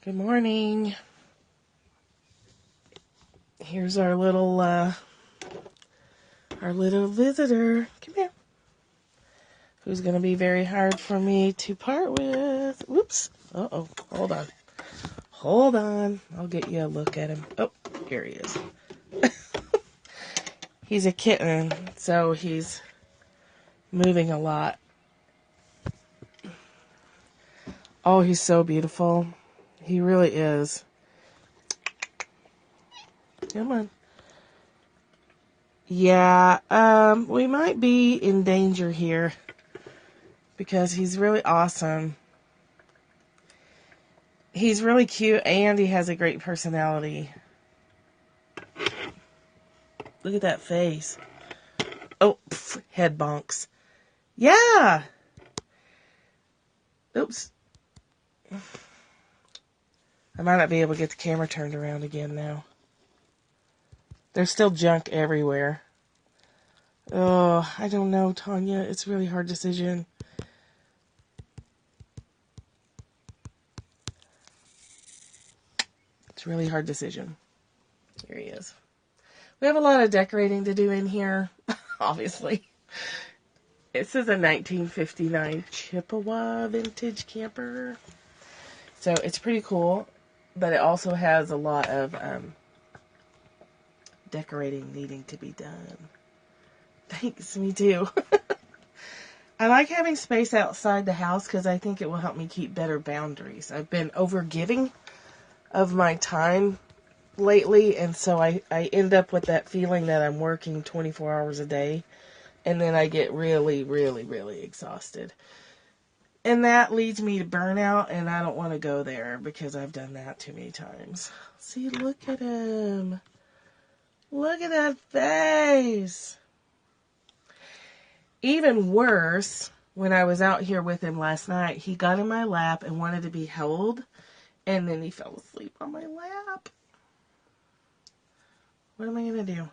Good morning. Here's our little visitor. Come here. Who's going to be very hard for me to part with. Whoops. Uh-oh. Hold on. Hold on. I'll get you a look at him. Oh, here he is. He's a kitten, so he's moving a lot. Oh, he's so beautiful. He really is. Come on. Yeah, we might be in danger here because he's really awesome. He's really cute and he has a great personality. Look at that face. Oh, head bonks. Yeah. Oops. I might not be able to get the camera turned around again now. There's still junk everywhere. Oh, I don't know, Tanya. It's a really hard decision. It's a really hard decision. Here he is. We have a lot of decorating to do in here, obviously. This is a 1959 Chippewa vintage camper. So it's pretty cool, but it also has a lot of decorating needing to be done. Thanks, me too. I like having space outside the house because I think it will help me keep better boundaries. I've been overgiving of my time lately, and so I end up with that feeling that I'm working 24 hours a day, and then I get really, really, really exhausted. And that leads me to burnout, and I don't want to go there because I've done that too many times. See, look at him. Look at that face. Even worse, when I was out here with him last night, he got in my lap and wanted to be held, and then he fell asleep on my lap. What am I going to do?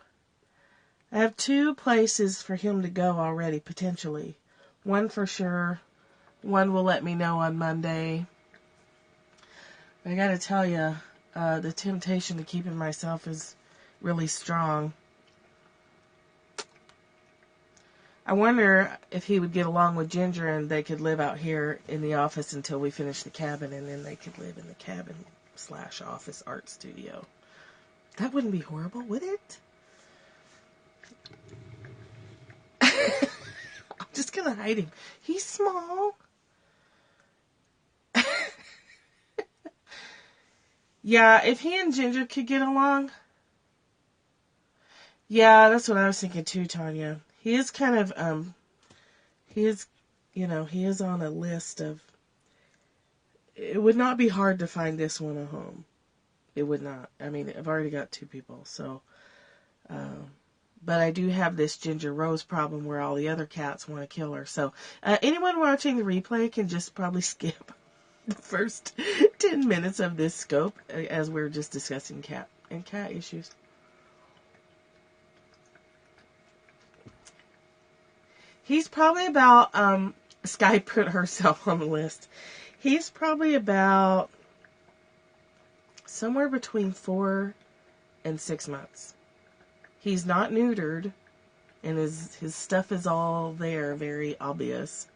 I have 2 places for him to go already, potentially. One for sure. One will let me know on Monday. I got to tell you, the temptation to keeping myself is really strong. I wonder if he would get along with Ginger and they could live out here in the office until we finish the cabin, and then they could live in the cabin/office art studio. That wouldn't be horrible, would it? I'm just going to hide him. He's small. Yeah, if he and Ginger could get along. Yeah, that's what I was thinking too, Tanya. He is kind of, he is on a list of, it would not be hard to find this one a home. It would not. I mean, I've already got 2 people, so, but I do have this Ginger Rose problem where all the other cats want to kill her. So, anyone watching the replay can just probably skip the first 10 minutes of this scope as we're just discussing cat issues. He's probably about, Sky put herself on the list. He's probably about somewhere between 4 and 6 months. He's not neutered, and his stuff is all there, very obvious.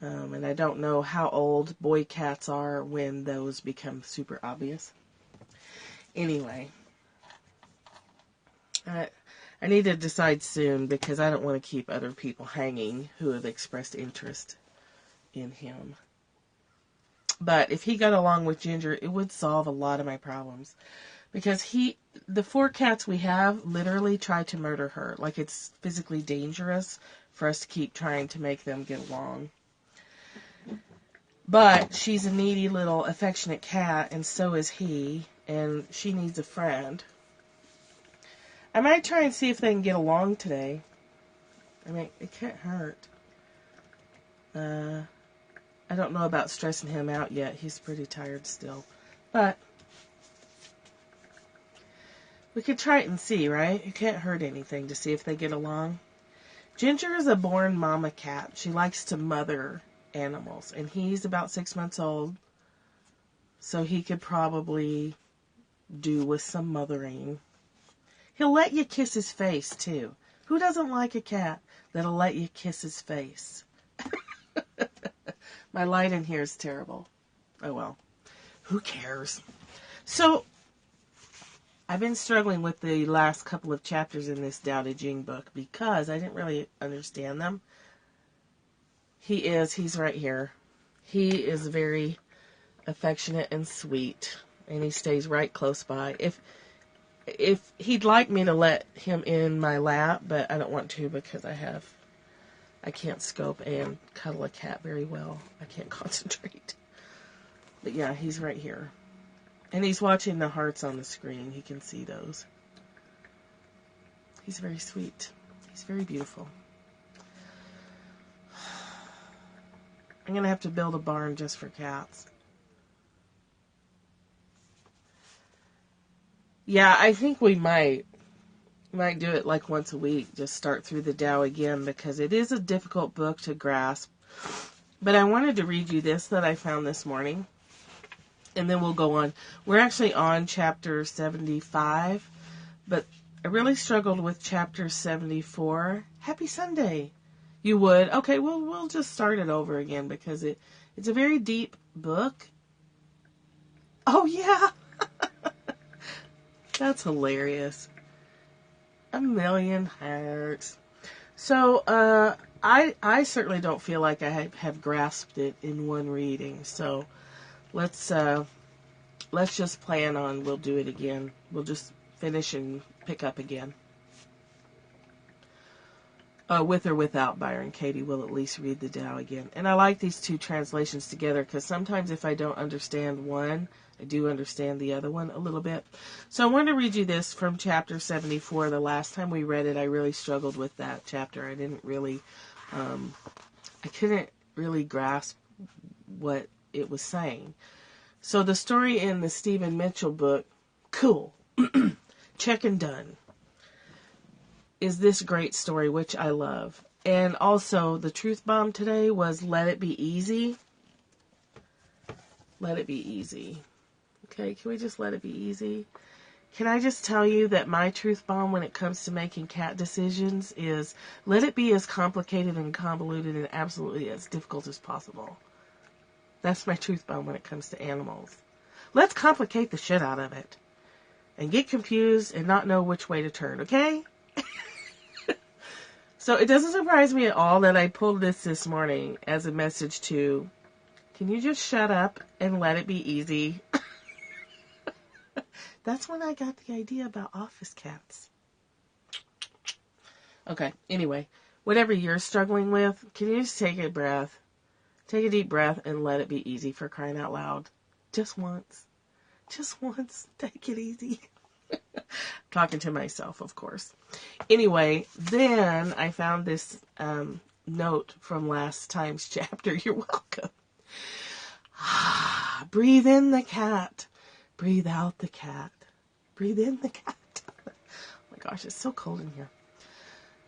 And I don't know how old boy cats are when those become super obvious. Anyway, I need to decide soon because I don't want to keep other people hanging who have expressed interest in him. But if he got along with Ginger, it would solve a lot of my problems. Because the 4 cats we have literally try to murder her. Like, it's physically dangerous for us to keep trying to make them get along. But she's a needy little affectionate cat, and so is he, and she needs a friend. I might try and see if they can get along today. I mean, it can't hurt. I don't know about stressing him out yet. He's pretty tired still. But we could try it and see, right? It can't hurt anything to see if they get along. Ginger is a born mama cat. She likes to mother animals. And he's about 6 months old. So he could probably do with some mothering. He'll let you kiss his face, too. Who doesn't like a cat that'll let you kiss his face? My light in here is terrible. Oh, well. Who cares? So, I've been struggling with the last couple of chapters in this Tao Te Ching book because I didn't really understand them. He's right here. He is very affectionate and sweet, and he stays right close by. If he'd like me to let him in my lap, but I don't want to because I can't scope and cuddle a cat very well. I can't concentrate. But yeah, he's right here. And he's watching the hearts on the screen. He can see those. He's very sweet. He's very beautiful. I'm going to have to build a barn just for cats. Yeah, I think we might do it like once a week. Just start through the Tao again because it is a difficult book to grasp. But I wanted to read you this that I found this morning. And then we'll go on. We're actually on chapter 75. But I really struggled with chapter 74. Happy Sunday. You would? Okay, well, we'll just start it over again because it's a very deep book. Oh, yeah. That's hilarious. A million hearts. So, I certainly don't feel like I have grasped it in one reading. So, let's just plan on we'll do it again. We'll just finish and pick up again. With or without Byron Katie, will at least read the Tao again. And I like these two translations together because sometimes if I don't understand one, I do understand the other one a little bit. So I want to read you this from chapter 74. The last time we read it, I really struggled with that chapter. I didn't really, I couldn't really grasp what it was saying. So the story in the Stephen Mitchell book, cool, check and done, is this great story, which I love. And also, the truth bomb today was let it be easy. Let it be easy. Okay, can we just let it be easy? Can I just tell you that my truth bomb when it comes to making cat decisions is let it be as complicated and convoluted and absolutely as difficult as possible. That's my truth bomb when it comes to animals. Let's complicate the shit out of it. And get confused and not know which way to turn, okay? So it doesn't surprise me at all that I pulled this morning as a message to, can you just shut up and let it be easy? That's when I got the idea about office cats. Okay, anyway, whatever you're struggling with, can you just take a breath? Take a deep breath and let it be easy, for crying out loud. Just once. Just once. Take it easy. Talking to myself, of course. Anyway, then I found this note from last time's chapter. You're welcome. Breathe in the cat. Breathe out the cat. Breathe in the cat. Oh my gosh, it's so cold in here.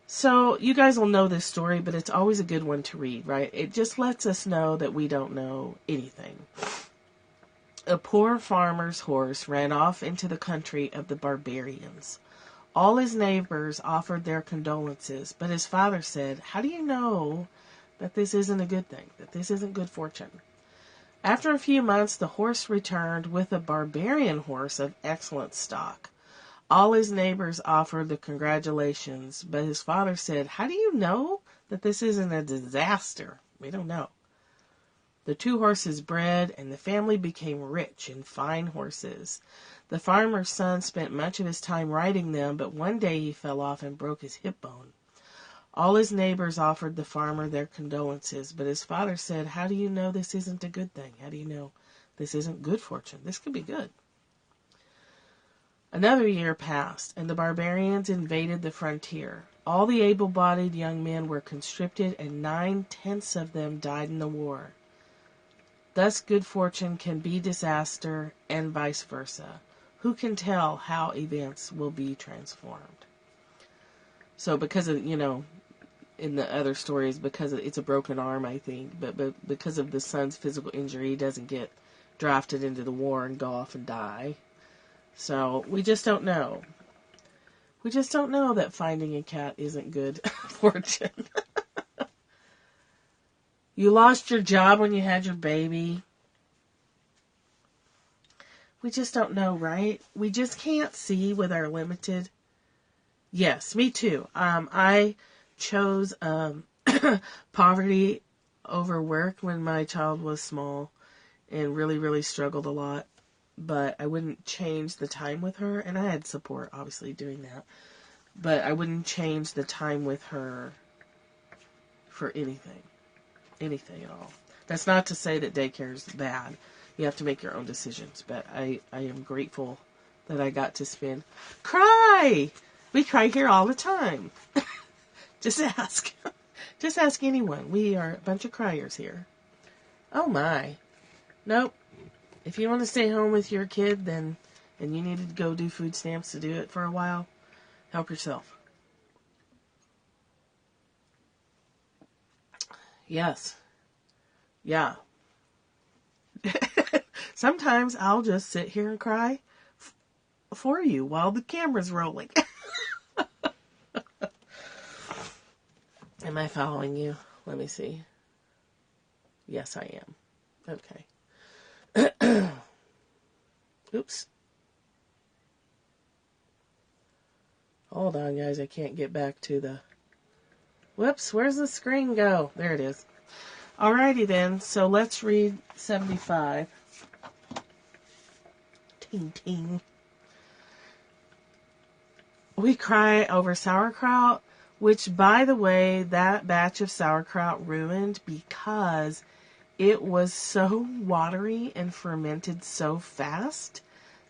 So you guys will know this story, but it's always a good one to read, right? It just lets us know that we don't know anything. A poor farmer's horse ran off into the country of the barbarians. All his neighbors offered their condolences, but his father said, how do you know that this isn't a good thing, that this isn't good fortune? After a few months, the horse returned with a barbarian horse of excellent stock. All his neighbors offered the congratulations, but his father said, how do you know that this isn't a disaster? We don't know. The two horses bred, and the family became rich in fine horses. The farmer's son spent much of his time riding them, but one day he fell off and broke his hip bone. All his neighbors offered the farmer their condolences, but his father said, how do you know this isn't a good thing? How do you know this isn't good fortune? This could be good. Another year passed, and the barbarians invaded the frontier. All the able-bodied young men were conscripted, and 9/10 of them died in the war. Thus good fortune can be disaster, and vice versa. Who can tell how events will be transformed? So because of, in the other stories, because it's a broken arm, I think, but because of the son's physical injury, he doesn't get drafted into the war and go off and die. So we just don't know. We just don't know that finding a cat isn't good fortune. You lost your job when you had your baby. We just don't know, right? We just can't see with our limited. Yes, me too. I chose poverty over work when my child was small and really, really struggled a lot. But I wouldn't change the time with her. And I had support, obviously, doing that. But I wouldn't change the time with her for anything. Anything at all. That's not to say that daycare is bad. You have to make your own decisions. But I am grateful that I got to spend. Cry! We cry here all the time. Just ask. Just ask anyone. We are a bunch of criers here. Oh my. Nope. If you want to stay home with your kid, then, and you needed to go do food stamps to do it for a while, help yourself. Yes. Yeah. Sometimes I'll just sit here and cry for you while the camera's rolling. Am I following you? Let me see. Yes, I am. Okay. Oops. Hold on, guys. I can't get back to the... Whoops, where's the screen go? There it is. Alrighty then. So let's read 75. Ting, ting. We cry over sauerkraut, which, by the way, that batch of sauerkraut ruined because it was so watery and fermented so fast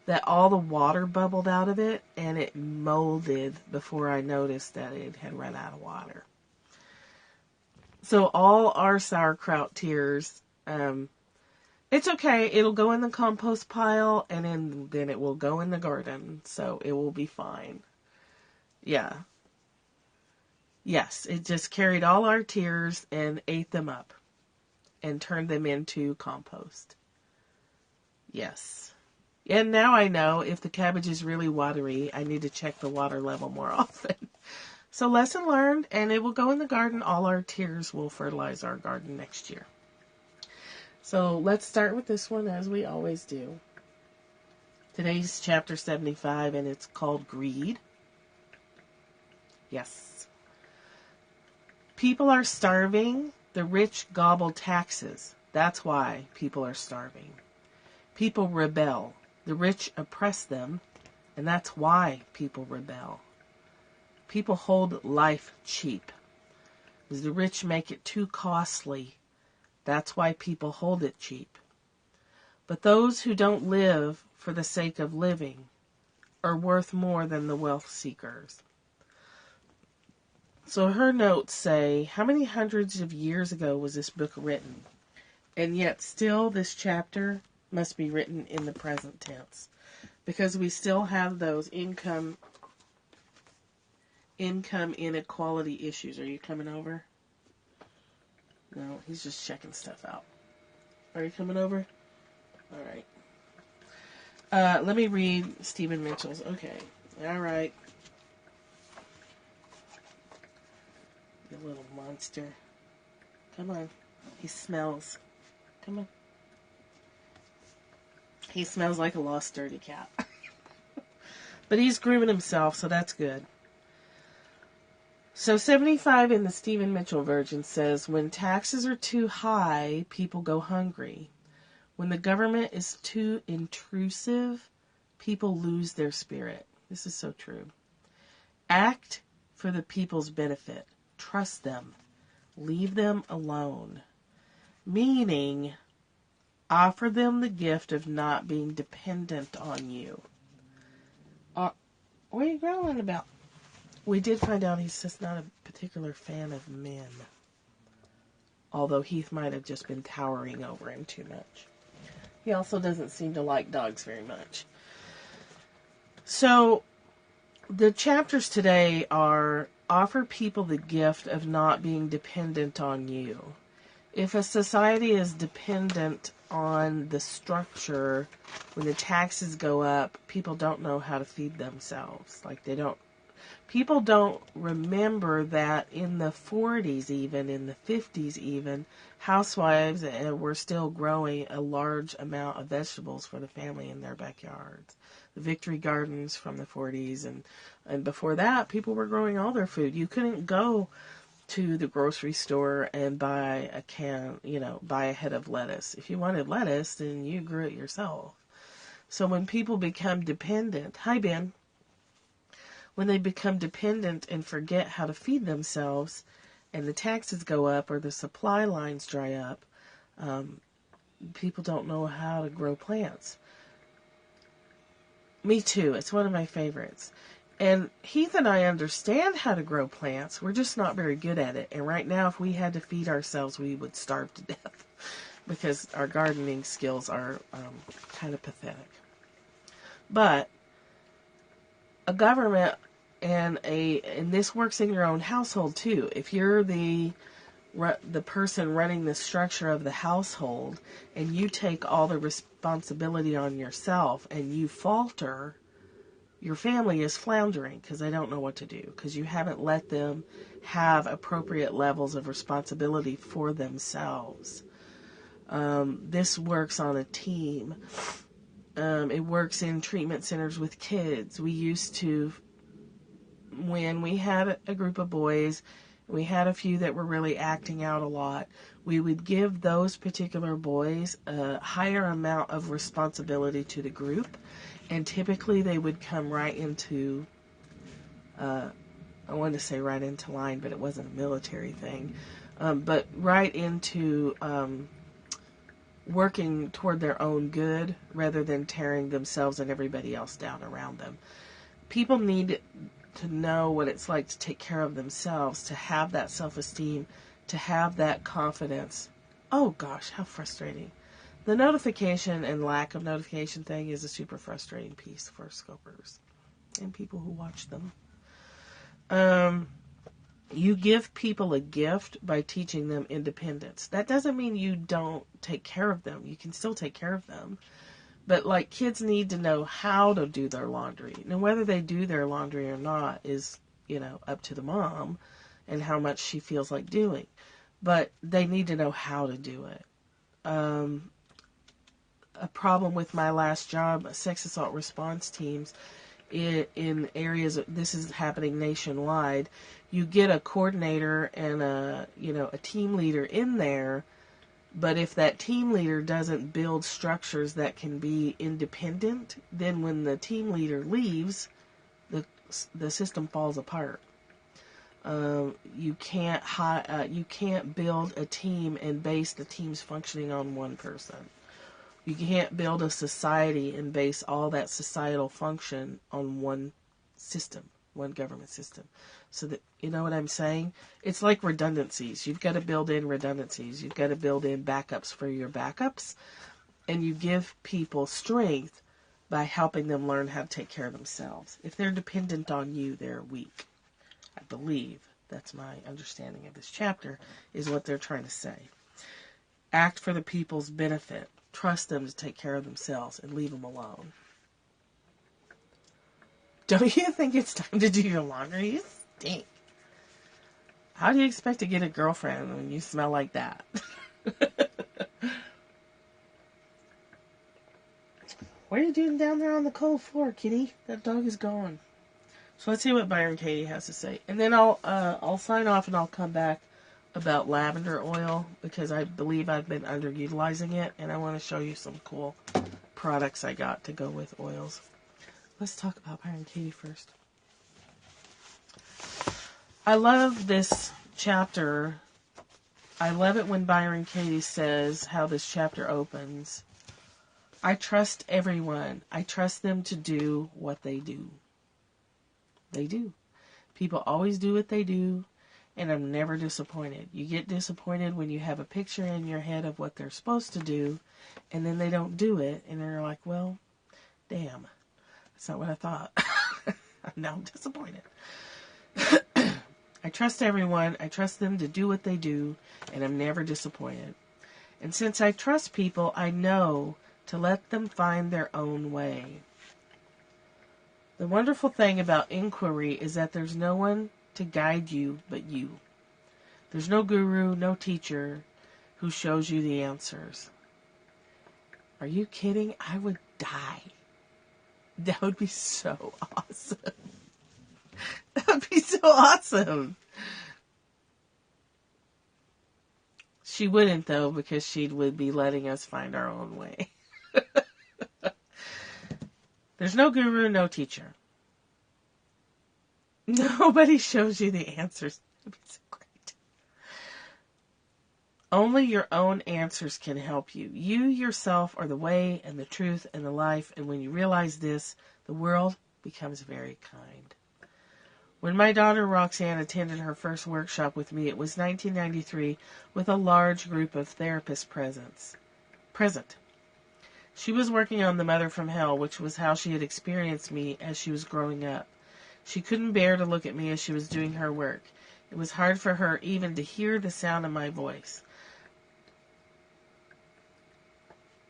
that all the water bubbled out of it and it molded before I noticed that it had run out of water. So all our sauerkraut tears, it's okay. It'll go in the compost pile and then it will go in the garden. So it will be fine. Yeah. Yes, it just carried all our tears and ate them up and turned them into compost. Yes. And now I know if the cabbage is really watery, I need to check the water level more often. So lesson learned, and it will go in the garden. All our tears will fertilize our garden next year. So let's start with this one as we always do. Today's chapter 75, and it's called Greed. Yes. People are starving. The rich gobble taxes. That's why people are starving. People rebel. The rich oppress them, and that's why people rebel. People hold life cheap. The rich make it too costly. That's why people hold it cheap. But those who don't live for the sake of living are worth more than the wealth seekers. So her notes say, how many hundreds of years ago was this book written? And yet still this chapter must be written in the present tense. Because we still have those income inequality issues. Are you coming over? No, he's just checking stuff out. Are you coming over? All right. Let me read Stephen Mitchell's. Okay. All right. You little monster. Come on. He smells. Come on. He smells like a lost dirty cat. But he's grooming himself, so that's good. So 75 in the Stephen Mitchell version says, when taxes are too high, people go hungry. When the government is too intrusive, people lose their spirit. This is so true. Act for the people's benefit. Trust them. Leave them alone. Meaning, offer them the gift of not being dependent on you. What are you growling about? We did find out he's just not a particular fan of men. Although Heath might have just been towering over him too much. He also doesn't seem to like dogs very much. So, the chapters today are offer people the gift of not being dependent on you. If a society is dependent on the structure, when the taxes go up, people don't know how to feed themselves. Like people don't remember that in the 40s, even in the 50s, even housewives were still growing a large amount of vegetables for the family in their backyards. The Victory Gardens from the 40s, and before that, people were growing all their food. You couldn't go to the grocery store and buy buy a head of lettuce. If you wanted lettuce, then you grew it yourself. So when people become dependent, hi Ben, when they become dependent and forget how to feed themselves, and the taxes go up or the supply lines dry up, people don't know how to grow plants. Me too. It's one of my favorites. And Heath and I understand how to grow plants. We're just not very good at it. And right now, if we had to feed ourselves, we would starve to death because our gardening skills are kind of pathetic. But a government and this works in your own household too. If you're the person running the structure of the household and you take all the responsibility on yourself and you falter, your family is floundering because they don't know what to do, because you haven't let them have appropriate levels of responsibility for themselves. This works on a team. It works in treatment centers with kids. We used to, when we had a group of boys, we had a few that were really acting out a lot, we would give those particular boys a higher amount of responsibility to the group. And typically they would come right into, I wanted to say right into line, but it wasn't a military thing, but right into working toward their own good rather than tearing themselves and everybody else down around them. People need to know what it's like to take care of themselves, to have that self-esteem, to have that confidence. Oh gosh, how frustrating. The notification and lack of notification thing is a super frustrating piece for scopers and people who watch them. You give people a gift by teaching them independence. That doesn't mean you don't take care of them. You can still take care of them. But like, kids need to know how to do their laundry. Now, whether they do their laundry or not is, up to the mom and how much she feels like doing. But they need to know how to do it. A problem with my last job, sex assault response teams, in areas, this is happening nationwide, you get a coordinator and a team leader in there, but if that team leader doesn't build structures that can be independent, then when the team leader leaves, the system falls apart. You can't build a team and base the team's functioning on one person. You can't build a society and base all that societal function on one system, one government system. So that, you know what I'm saying? It's like redundancies. You've got to build in redundancies. You've got to build in backups for your backups. And you give people strength by helping them learn how to take care of themselves. If they're dependent on you, they're weak. I believe that's my understanding of this chapter, is what they're trying to say. Act for the people's benefit. Trust them to take care of themselves and leave them alone. Don't you think it's time to do your laundry? You stink. How do you expect to get a girlfriend when you smell like that? What are you doing down there on the cold floor, kitty? That dog is gone. So let's see what Byron Katie has to say. And then I'll sign off and I'll come back about lavender oil, because I believe I've been underutilizing it, and I want to show you some cool products I got to go with oils. Let's talk about Byron Katie first. I love this chapter. I love it when Byron Katie says how this chapter opens. I trust everyone. I trust them to do what they do. They do. People always do what they do. And I'm never disappointed. You get disappointed when you have a picture in your head of what they're supposed to do, and then they don't do it, and you're like, well, damn, that's not what I thought. Now I'm disappointed. I trust everyone. I trust them to do what they do, and I'm never disappointed. And since I trust people, I know to let them find their own way. The wonderful thing about inquiry is that there's no one to guide you but you. There's no guru, no teacher who shows you the answers. Are you kidding? I would die. That would be so awesome. That would be so awesome. She wouldn't, though, because she would be letting us find our own way. There's no guru, no teacher. Nobody shows you the answers. That'd be so great. Only your own answers can help you. You yourself are the way and the truth and the life, and when you realize this, the world becomes very kind. When my daughter Roxanne attended her first workshop with me, it was 1993, with a large group of therapists present. She was working on The Mother from Hell, which was how she had experienced me as she was growing up. She couldn't bear to look at me as she was doing her work. It was hard for her even to hear the sound of my voice.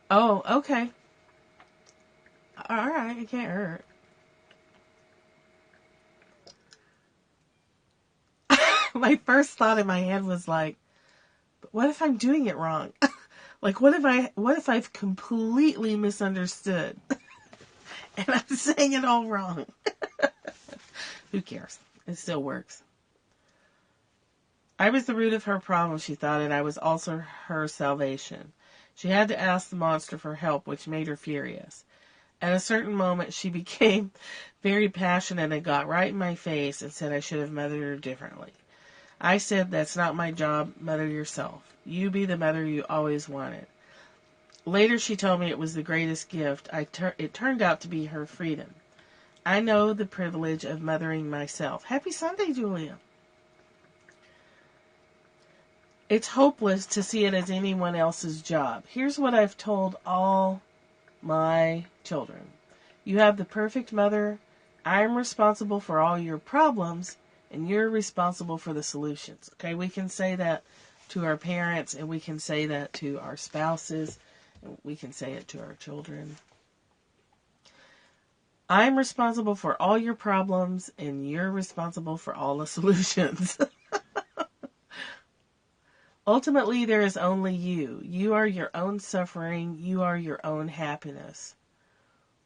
Oh, okay. All right, it can't hurt. My first thought in my head was like, but what if I'm doing it wrong? Like, what if I've completely misunderstood and I'm saying it all wrong? Who cares? It still works. I was the root of her problem, she thought, and I was also her salvation. She had to ask the monster for help, which made her furious. At a certain moment, she became very passionate and got right in my face and said I should have mothered her differently. I said, that's not my job, mother yourself. You be the mother you always wanted. Later, she told me it was the greatest gift. It turned out to be her freedom. I know the privilege of mothering myself. Happy Sunday, Julia. It's hopeless to see it as anyone else's job. Here's what I've told all my children. You have the perfect mother. I'm responsible for all your problems, and you're responsible for the solutions. Okay, we can say that to our parents, and we can say that to our spouses, and we can say it to our children. I'm responsible for all your problems, and you're responsible for all the solutions. Ultimately, there is only you. You are your own suffering. You are your own happiness.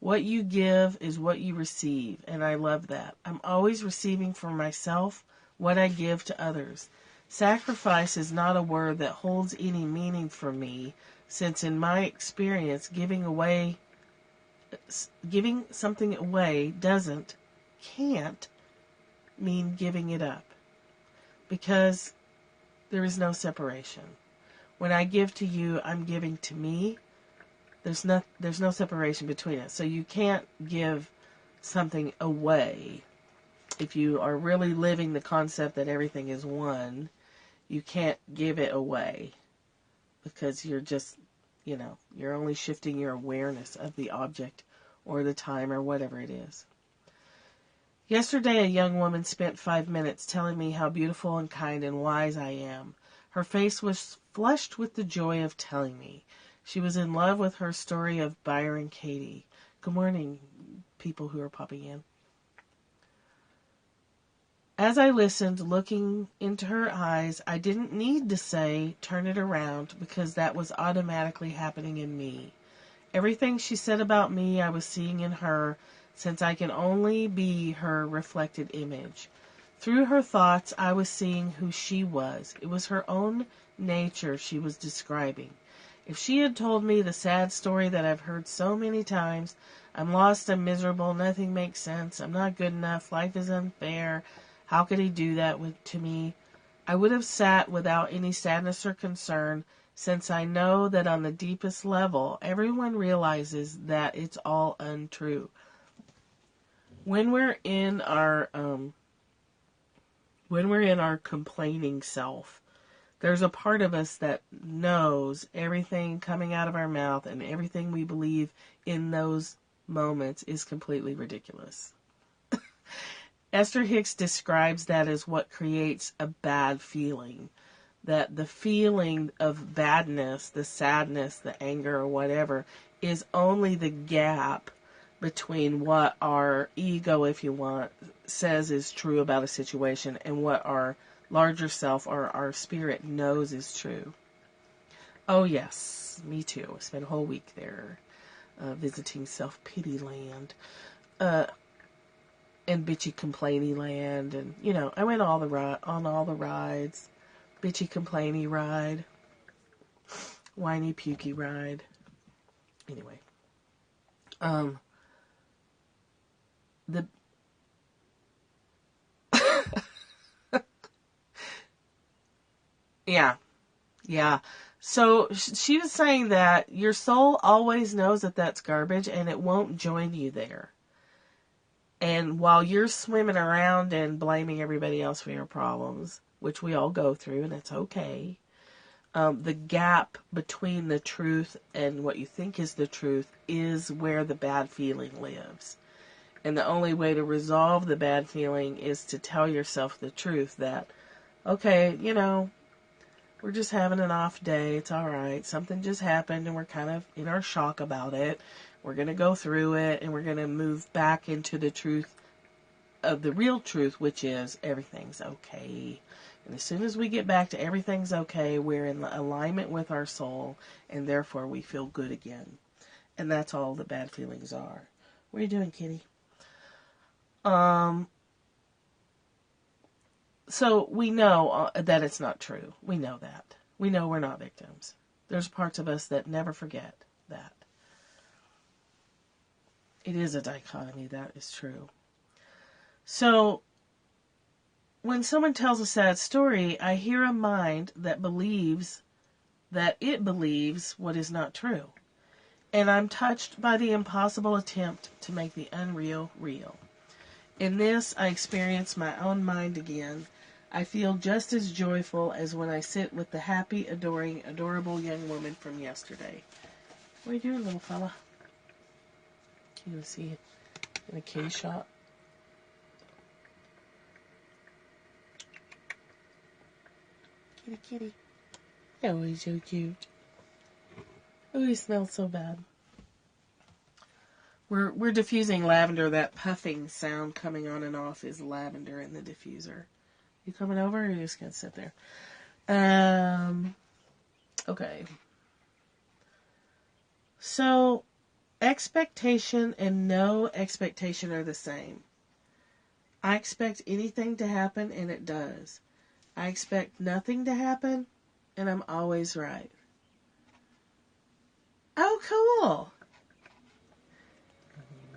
What you give is what you receive, and I love that. I'm always receiving for myself what I give to others. Sacrifice is not a word that holds any meaning for me, since in my experience, giving something away can't mean giving it up, because there is no separation. When I give to you, I'm giving to me. There's no separation between us. So you can't give something away. If you are really living the concept that everything is one, you can't give it away, because you're just, you're only shifting your awareness of the object or the time or whatever it is. Yesterday, a young woman spent 5 minutes telling me how beautiful and kind and wise I am. Her face was flushed with the joy of telling me. She was in love with her story of Byron Katie. Good morning, people who are popping in. As I listened, looking into her eyes, I didn't need to say, turn it around, because that was automatically happening in me. Everything she said about me, I was seeing in her, since I can only be her reflected image. Through her thoughts, I was seeing who she was. It was her own nature she was describing. If she had told me the sad story that I've heard so many times, I'm lost, I'm miserable, nothing makes sense, I'm not good enough, life is unfair, how could he do that to me? I would have sat without any sadness or concern, since I know that on the deepest level, everyone realizes that it's all untrue. When we're in our complaining self, there's a part of us that knows everything coming out of our mouth and everything we believe in those moments is completely ridiculous. Esther Hicks describes that as what creates a bad feeling. That the feeling of badness, the sadness, the anger, or whatever, is only the gap between what our ego, if you want, says is true about a situation and what our larger self or our spirit knows is true. Oh yes, me too. I spent a whole week there visiting self-pity land and bitchy complainy land, and I went on all the rides. Bitchy complainy ride, whiny pukey ride. Anyway, the yeah. So she was saying that your soul always knows that that's garbage and it won't join you there. And while you're swimming around and blaming everybody else for your problems, which we all go through, and it's okay, the gap between the truth and what you think is the truth is where the bad feeling lives. And the only way to resolve the bad feeling is to tell yourself the truth that, okay, we're just having an off day. It's all right. Something just happened and we're kind of in our shock about it. We're going to go through it and we're going to move back into the truth of the real truth, which is everything's okay. And as soon as we get back to everything's okay, we're in alignment with our soul and therefore we feel good again. And that's all the bad feelings are. What are you doing, kitty? So we know that it's not true. We know that. We know we're not victims. There's parts of us that never forget that. It is a dichotomy, that is true. So when someone tells a sad story, I hear a mind that believes that it believes what is not true. And I'm touched by the impossible attempt to make the unreal real. In this, I experience my own mind again. I feel just as joyful as when I sit with the happy, adoring, adorable young woman from yesterday. What are you doing, little fella? You gonna see it in a kitty shop? Kitty, kitty. Oh, he's so cute. Oh, he smells so bad. We're diffusing lavender. That puffing sound coming on and off is lavender in the diffuser. You coming over, or are you just gonna sit there? Okay. So, expectation and no expectation are the same. I expect anything to happen, and it does. I expect nothing to happen, and I'm always right. Oh, cool.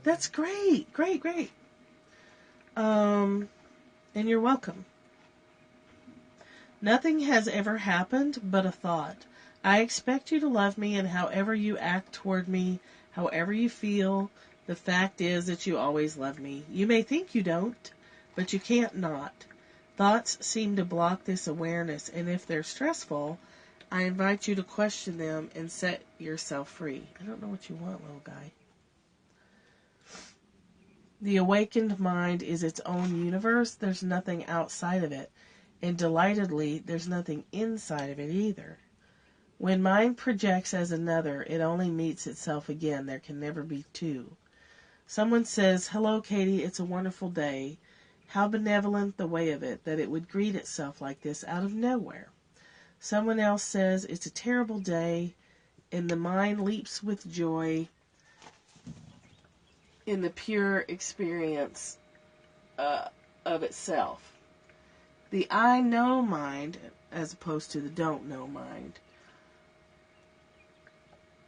That's great. Great, great. And you're welcome. Nothing has ever happened but a thought. I expect you to love me, and however you act toward me, however you feel, the fact is that you always love me. You may think you don't, but you can't not. Thoughts seem to block this awareness, and if they're stressful, I invite you to question them and set yourself free. I don't know what you want, little guy. The awakened mind is its own universe. There's nothing outside of it. And delightedly, there's nothing inside of it either. When mind projects as another, it only meets itself again. There can never be two. Someone says, hello, Katie, it's a wonderful day. How benevolent the way of it, that it would greet itself like this out of nowhere. Someone else says, it's a terrible day, and the mind leaps with joy in the pure experience of itself. The I know mind, as opposed to the don't know mind,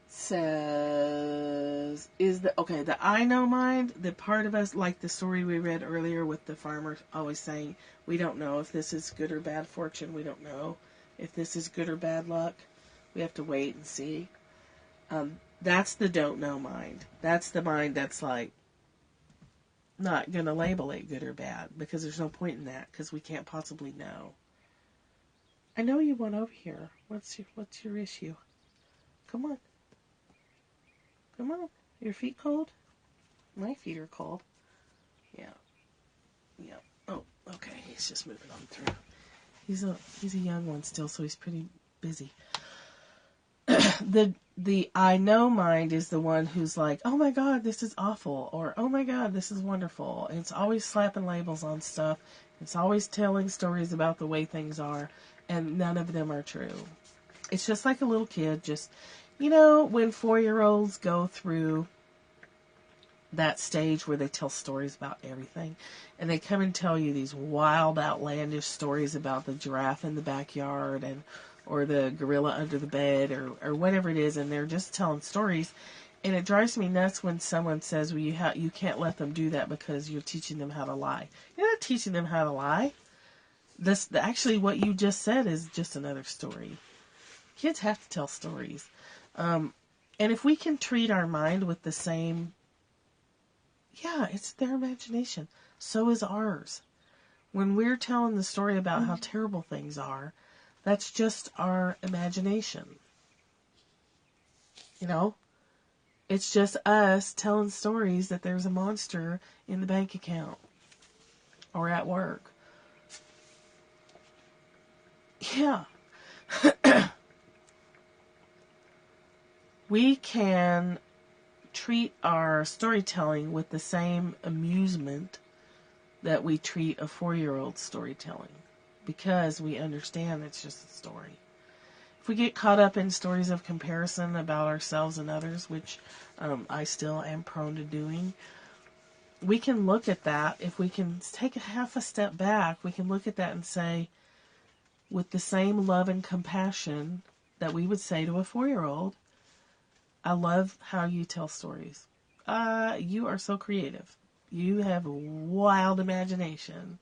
says, the I know mind, the part of us, like the story we read earlier with the farmer always saying, we don't know if this is good or bad fortune, we don't know if this is good or bad luck, we have to wait and see. That's the don't know mind. That's the mind that's like, not going to label it good or bad, because there's no point in that, because we can't possibly know. I know you want over here. What's your issue? Come on. Come on. Your feet cold? My feet are cold. Yeah. Yep. Oh, okay. He's just moving on through. He's a young one still, so he's pretty busy. The I know mind is the one who's like, oh my God, this is awful, or oh my God, this is wonderful. And it's always slapping labels on stuff. It's always telling stories about the way things are, and none of them are true. It's just like a little kid, just, when 4-year-olds go through that stage where they tell stories about everything, and they come and tell you these wild, outlandish stories about the giraffe in the backyard or the gorilla under the bed or whatever it is, and they're just telling stories. And it drives me nuts when someone says, well, you can't let them do that because you're teaching them how to lie. You're not teaching them how to lie. Actually, what you just said is just another story. Kids have to tell stories. And if we can treat our mind with the same, it's their imagination. So is ours. When we're telling the story about how terrible things are, that's just our imagination. It's just us telling stories that there's a monster in the bank account or at work. Yeah. We can treat our storytelling with the same amusement that we treat a 4-year-old storytelling, because we understand it's just a story. If we get caught up in stories of comparison about ourselves and others, which I still am prone to doing, we can look at that. If we can take half a step back, we can look at that and say, with the same love and compassion that we would say to a 4-year-old, I love how you tell stories. You are so creative. You have a wild imagination,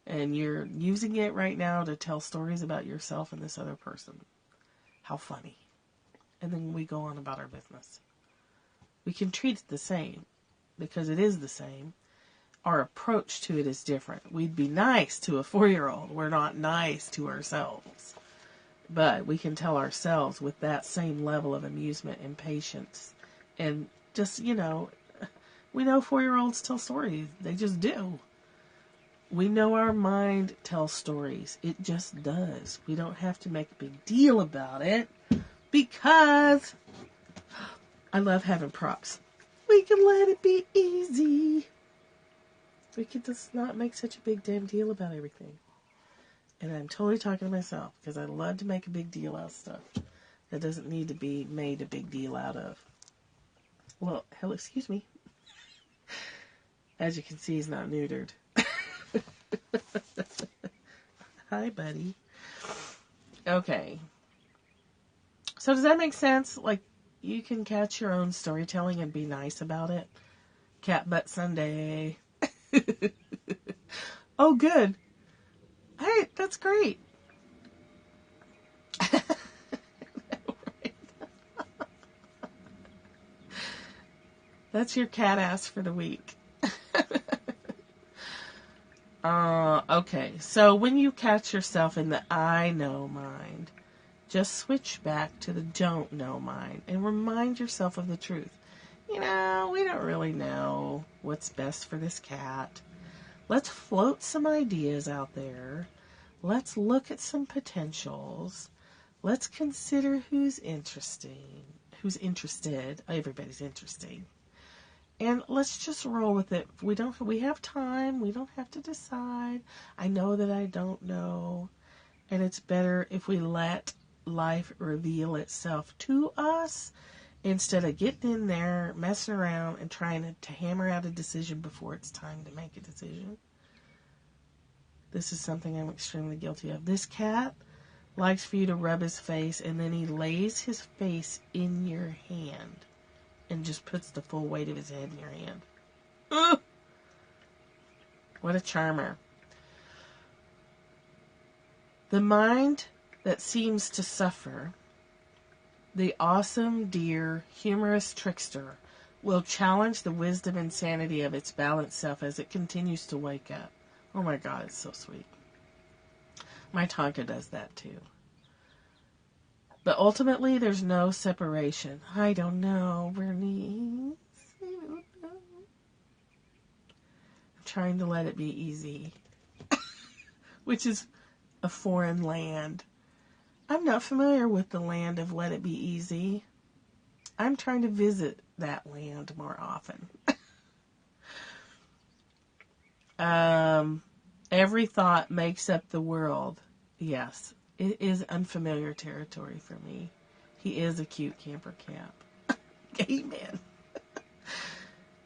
and you're using it right now to tell stories about yourself and this other person. How funny. And then we go on about our business. We can treat it the same, because it is the same. Our approach to it is different. We'd be nice to a 4-year-old. We're not nice to ourselves. But we can tell ourselves with that same level of amusement and patience. And just, we know 4-year-olds tell stories. They just do. We know our mind tells stories. It just does. We don't have to make a big deal about it, because I love having props. We can let it be easy. We can just not make such a big damn deal about everything. And I'm totally talking to myself, because I love to make a big deal out of stuff that doesn't need to be made a big deal out of. Well, hell, excuse me. As you can see, he's not neutered. Hi, buddy. Okay. So does that make sense? Like, you can catch your own storytelling and be nice about it. Cat butt Sunday. Oh, good. Hey, that's great. That's your cat ass for the week. Okay, so when you catch yourself in the I know mind, just switch back to the don't know mind and remind yourself of the truth. We don't really know what's best for this cat. Let's float some ideas out there. Let's look at some potentials. Let's consider who's interested. Everybody's interesting. And let's just roll with it. We have time. We don't have to decide. I know that I don't know. And it's better if we let life reveal itself to us instead of getting in there, messing around, and trying to hammer out a decision before it's time to make a decision. This is something I'm extremely guilty of. This cat likes for you to rub his face, and then he lays his face in your hand and just puts the full weight of his head in your hand. Ugh! What a charmer. The mind that seems to suffer, the awesome, dear, humorous trickster, will challenge the wisdom and sanity of its balanced self as it continues to wake up. Oh my God, it's so sweet. My Tonka does that too. But ultimately, there's no separation. I don't know, Bernice. I don't know. I'm trying to let it be easy. Which is a foreign land. I'm not familiar with the land of Let It Be Easy. I'm trying to visit that land more often. Every thought makes up the world. Yes, it is unfamiliar territory for me. He is a cute camper camp. Amen.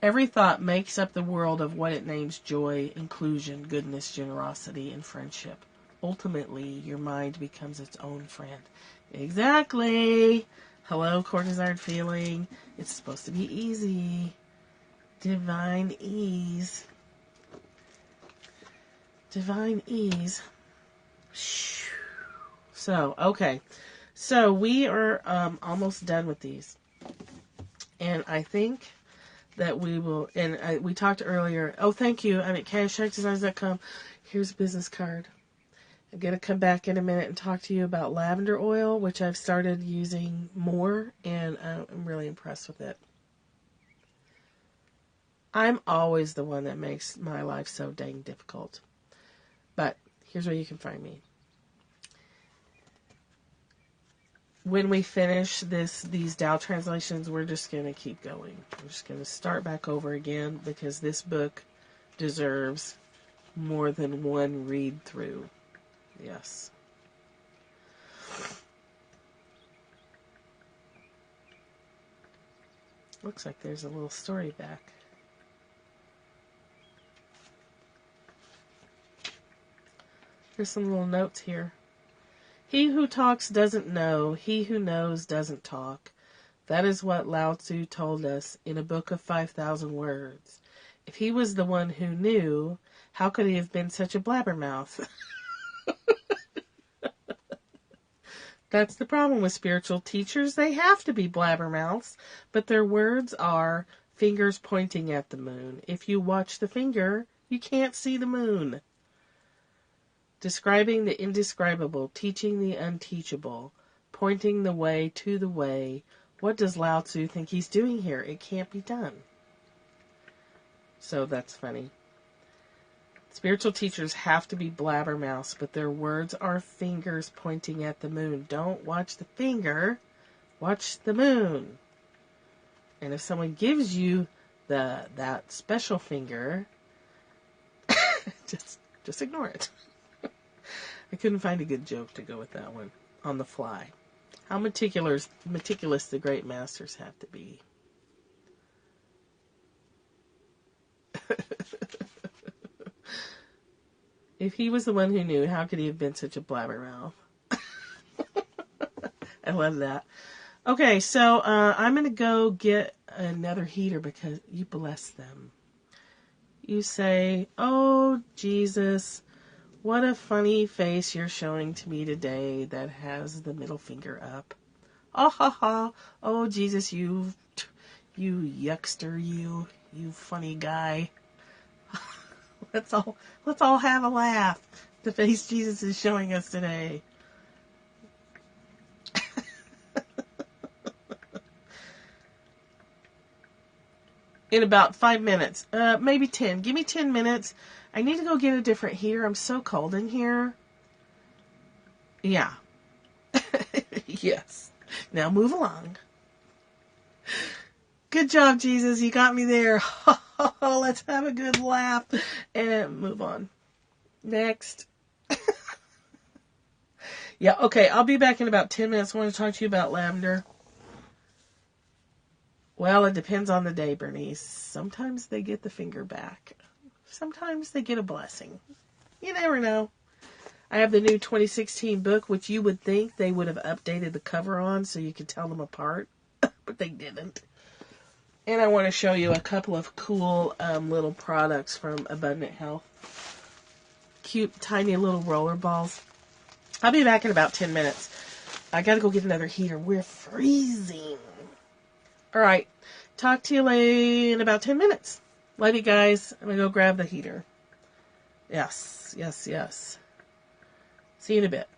Every thought makes up the world of what it names joy, inclusion, goodness, generosity, and friendship. Ultimately, your mind becomes its own friend. Exactly. Hello, court-desired feeling. It's supposed to be easy. Divine ease. Divine ease. So, okay. So, we are almost done with these. And I think that we will, and we talked earlier, oh, thank you, I'm at cashsharkdesigns.com. Here's a business card. I'm going to come back in a minute and talk to you about lavender oil, which I've started using more, and I'm really impressed with it. I'm always the one that makes my life so dang difficult. But here's where you can find me. When we finish these Tao translations, we're just going to keep going. We're just going to start back over again because this book deserves more than one read through. Yes. Looks like there's a little story back. There's some little notes here. He who talks doesn't know. He who knows doesn't talk. That is what Lao Tzu told us in a book of 5,000 words. If he was the one who knew, how could he have been such a blabbermouth? That's the problem with spiritual teachers. They have to be blabbermouths, but their words are fingers pointing at the moon. If you watch the finger, you can't see the moon. Describing the indescribable, teaching the unteachable, pointing the way to the way. What does Lao Tzu think he's doing here? It can't be done. So that's funny. Spiritual teachers have to be blabbermouths, but their words are fingers pointing at the moon. Don't watch the finger, watch the moon. And if someone gives you that special finger, just ignore it. I couldn't find a good joke to go with that one on the fly. How meticulous the great masters have to be. If he was the one who knew, how could he have been such a blabbermouth? I love that. Okay, so I'm going to go get another heater because you bless them. You say, oh, Jesus, what a funny face you're showing to me today that has the middle finger up. Oh, ha, ha. Oh, Jesus, you yuckster, you funny guy. Let's all have a laugh. The face Jesus is showing us today. In about 5 minutes, maybe 10. Give me 10 minutes. I need to go get a different heater. I'm so cold in here. Yeah. Yes. Now move along. Good job, Jesus. You got me there. Let's have a good laugh and move on. Next. Yeah, okay. I'll be back in about 10 minutes. I want to talk to you about lavender. Well, it depends on the day, Bernice. Sometimes they get the finger back. Sometimes they get a blessing. You never know. I have the new 2016 book, which you would think they would have updated the cover on so you could tell them apart, but they didn't. And I want to show you a couple of cool little products from Abundant Health. Cute, tiny little roller balls. I'll be back in about 10 minutes. I got to go get another heater. We're freezing. All right. Talk to you later in about 10 minutes. Love you guys. I'm going to go grab the heater. Yes, yes, yes. See you in a bit.